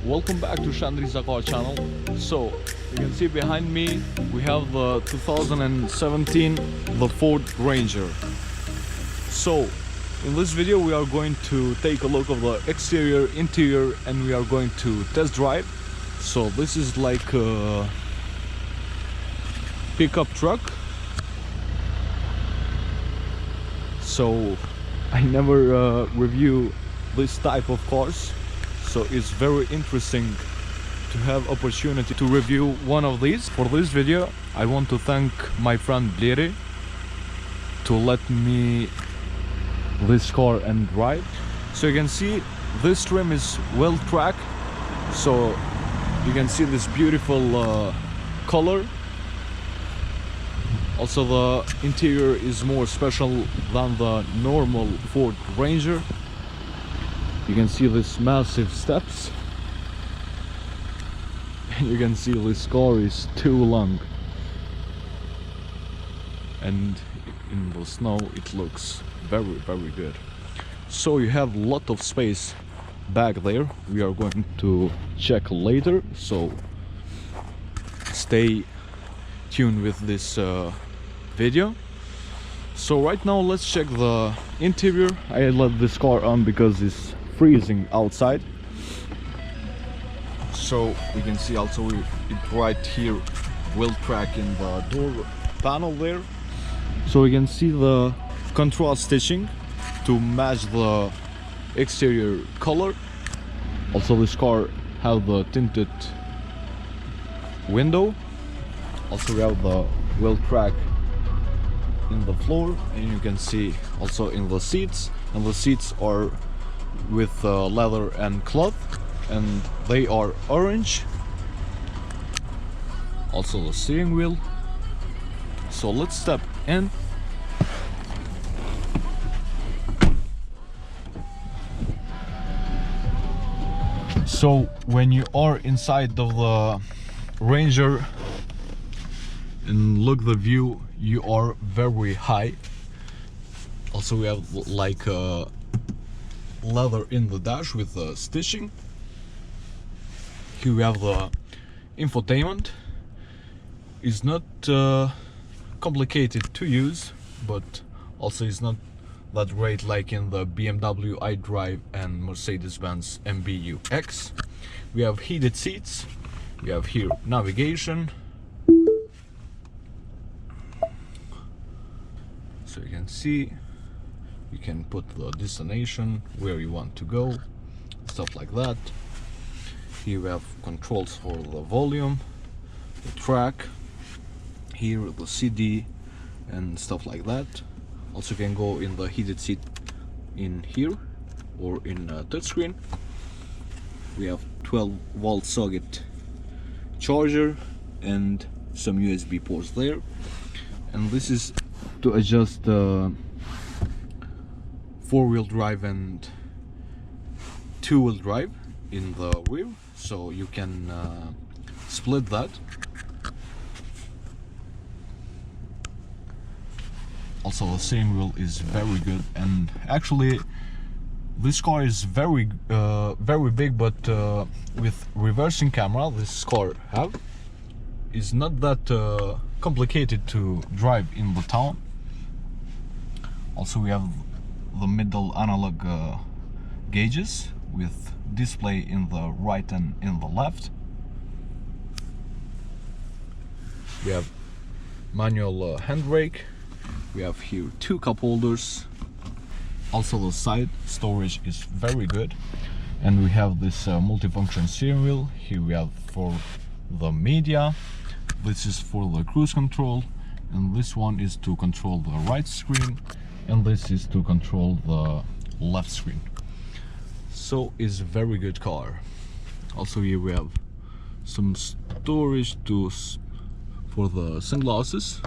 welcome back to Chandri's Car channel. So you can see behind me we have the 2017 the Ford Ranger. So in this video we are going to take a look of the exterior, interior, and we are going to test drive. So this is like a pickup truck. So I never review this type of cars, so it's very interesting to have opportunity to review one of these. For this video I want to thank my friend Bleri to let me this car and drive. So you can see this trim is well tracked, so you can see this beautiful color. Also the interior is more special than the normal Ford Ranger. You can see these massive steps, and you can see this car is too long, and in the snow it looks very good. So you have a lot of space back there. We are going to check later, so stay tuned with this video. So right now let's check the interior. I let this car on because it's freezing outside. So we can see also it right here will track in the door panel there. So we can see the contrast stitching to match the exterior color. Also this car have the tinted window. Also we have the wheel track in the floor, and you can see also in the seats, and the seats are with leather and cloth, and they are orange. Also the steering wheel. So let's step in. So when you are inside of the Ranger and look the view, you are very high. Also we have like leather in the dash with the stitching. Here we have the infotainment. It's not complicated to use, but also it's not that great like in the BMW iDrive and Mercedes-Benz MBUX. We have heated seats. We have here navigation. So you can see, you can put the destination, where you want to go, stuff like that. Here we have controls for the volume, the track, here the CD and stuff like that. Also you can go in the heated seat in here or in touchscreen. We have 12-volt socket charger and some USB ports there, and this is to adjust the four-wheel drive and two-wheel drive in the rear, so you can split that. Also the steering wheel is very good, and actually this car is very big, but with reversing camera this car have is not that complicated to drive in the town. Also we have the middle analog gauges with display in the right and in the left. We have manual handbrake. We have here two cup holders. Also the side storage is very good, and we have this multifunction steering wheel. Here we have for the media, this is for the cruise control, and this one is to control the right screen, and this is to control the left screen. So it's a very good car. Also here we have some storage for the sunglasses.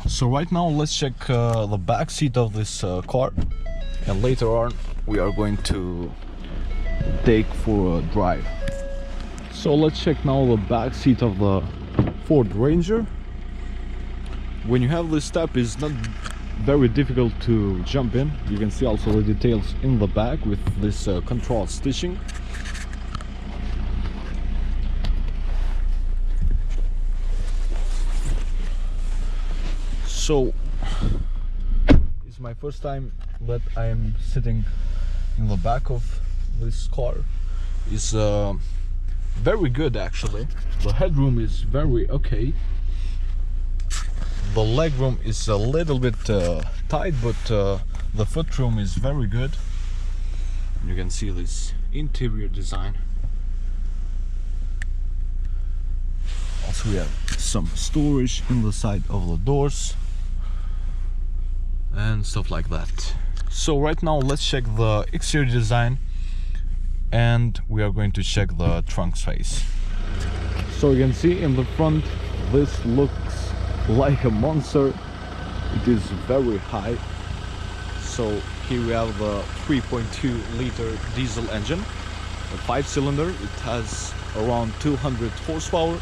So right now let's check the back seat of this car, and later on we are going to take for a drive. So let's check now the back seat of the Ford Ranger. When you have this step, it's not very difficult to jump in. You can see also the details in the back with this control stitching. So it's my first time that I am sitting in the back of this car. It's very good actually. The headroom is very okay. The legroom is a little bit tight, but the footroom is very good. You can see this interior design. Also we have some storage in the side of the doors and stuff like that. So right now let's check the exterior design, and we are going to check the trunk space. So you can see in the front, this looks like a monster. It is very high. So here we have the 3.2 liter diesel engine, a 5-cylinder. It has around 200 horsepower.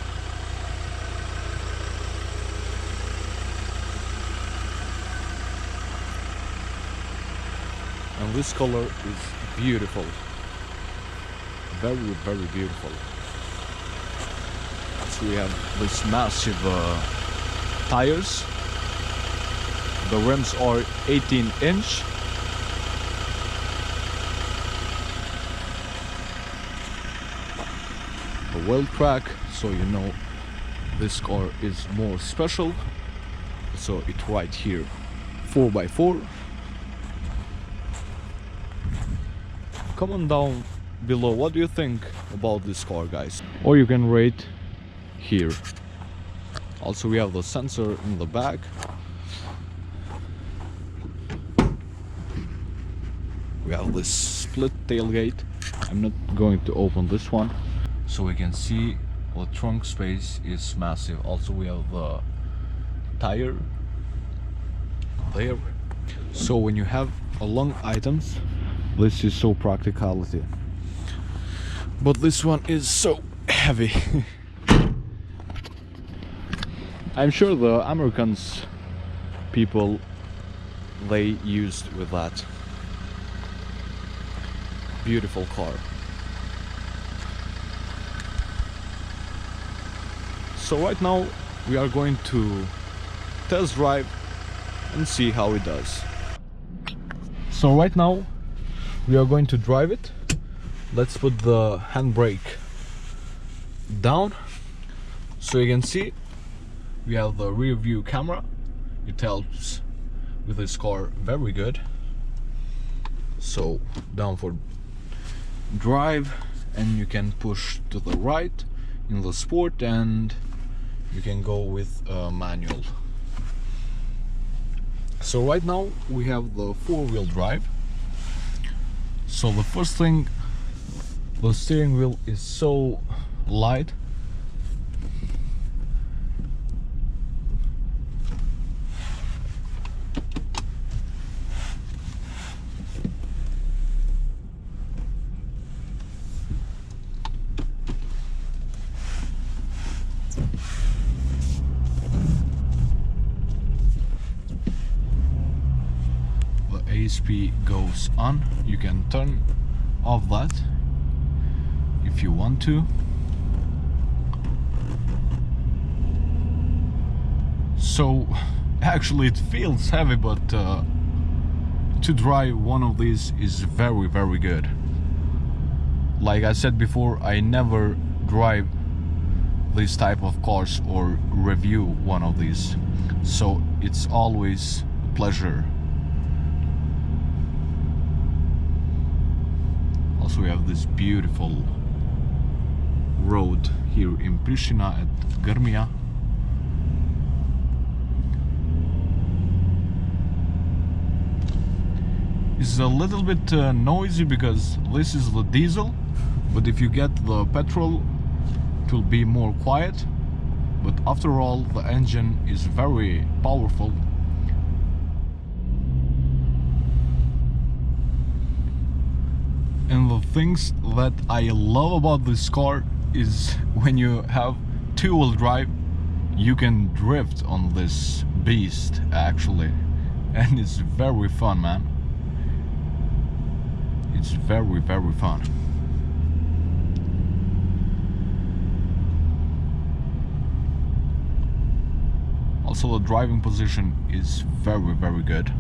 And this color is beautiful, very beautiful. So we have this massive tires. The rims are 18-inch. The wheel track, so you know this car is more special. So it's right here, 4x4. Comment down below what do you think about this car, guys, or you can rate here. Also we have the sensor in the back. We have this split tailgate. I'm not going to open this one. So we can see the trunk space is massive. Also we have the tire there. So when you have a long items, this is so practicality. But this one is so heavy. I'm sure the Americans people, they used with that. Beautiful car. So right now we are going to test drive and see how it does. So right now we are going to drive it. Let's put the handbrake down. So you can see we have the rear view camera. It helps with this car very good. So down for drive, and you can push to the right in the sport, and you can go with manual. So right now we have the 4-wheel drive. So the first thing, the steering wheel is so light. ASP goes on. You can turn off that if you want to. So actually it feels heavy, but to drive one of these is very good. Like I said before, I never drive this type of cars or review one of these, so it's always a pleasure. Also we have this beautiful road here in Pristina at Gërmia. It's a little bit noisy because this is the diesel, but if you get the petrol it will be more quiet. But after all, the engine is very powerful. And the things that I love about this car is when you have 2-wheel drive, you can drift on this beast actually. and it's very fun, man. It's very fun. Also, the driving position is very good.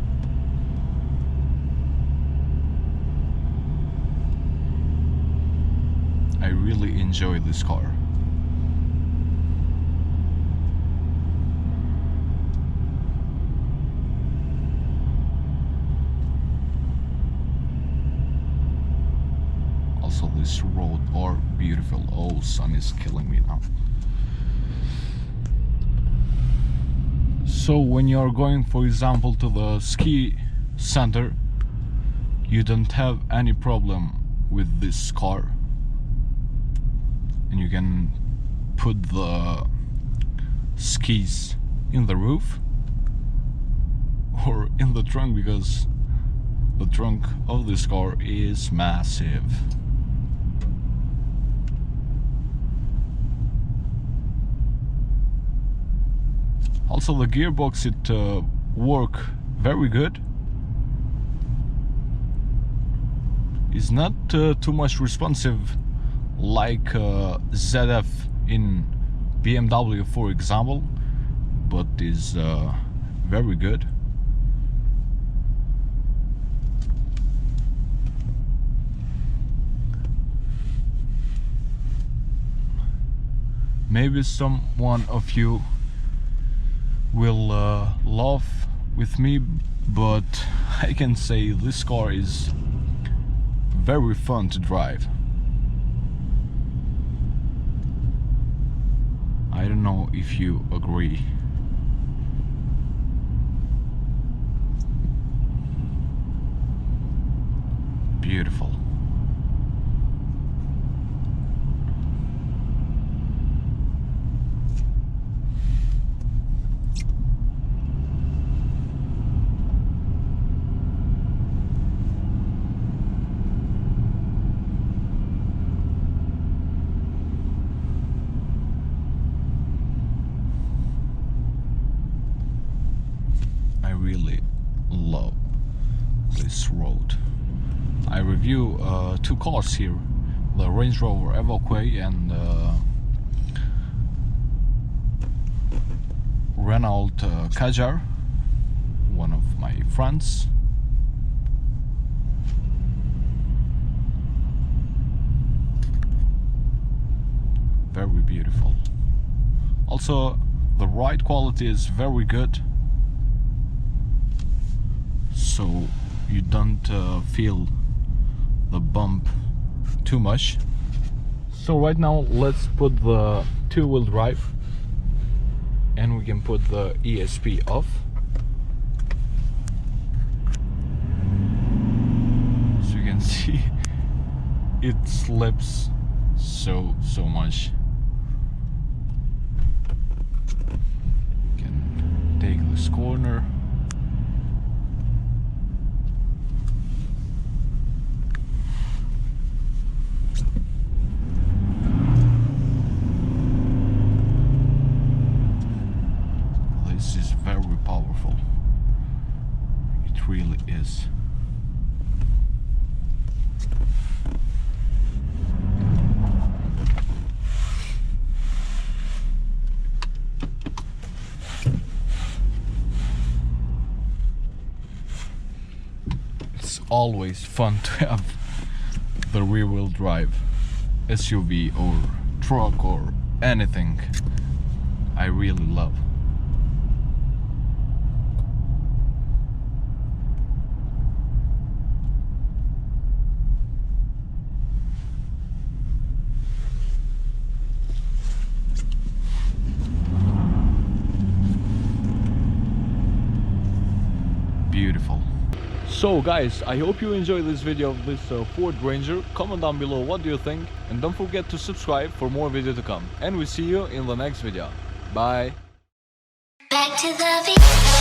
I really enjoy this car. Also, this road are beautiful. Oh, sun is killing me now. So when you're going, for example, to the ski center, you don't have any problem with this car, and you can put the skis in the roof or in the trunk, because the trunk of this car is massive. Also, the gearbox, it work very good. It's not too much responsive like ZF in BMW, for example, but is very good. Maybe someone of you will laugh with me, but I can say this car is very fun to drive. I don't know if you agree. Beautiful. Really love this road. I review two cars here, the Range Rover Evoque and Renault Kadjar, one of my friends. Very beautiful. Also, the ride quality is very good, so you don't feel the bump too much. So right now let's put the two-wheel drive, and we can put the ESP off. So you can see it slips so much. You can take this corner. This is very powerful. It really is. It's always fun to have the rear-wheel drive SUV or truck or anything. I really love. Beautiful. So guys, I hope you enjoyed this video of this Ford Ranger. Comment down below what do you think, and don't forget to subscribe for more video to come. And we see you in the next video. Bye. Back to the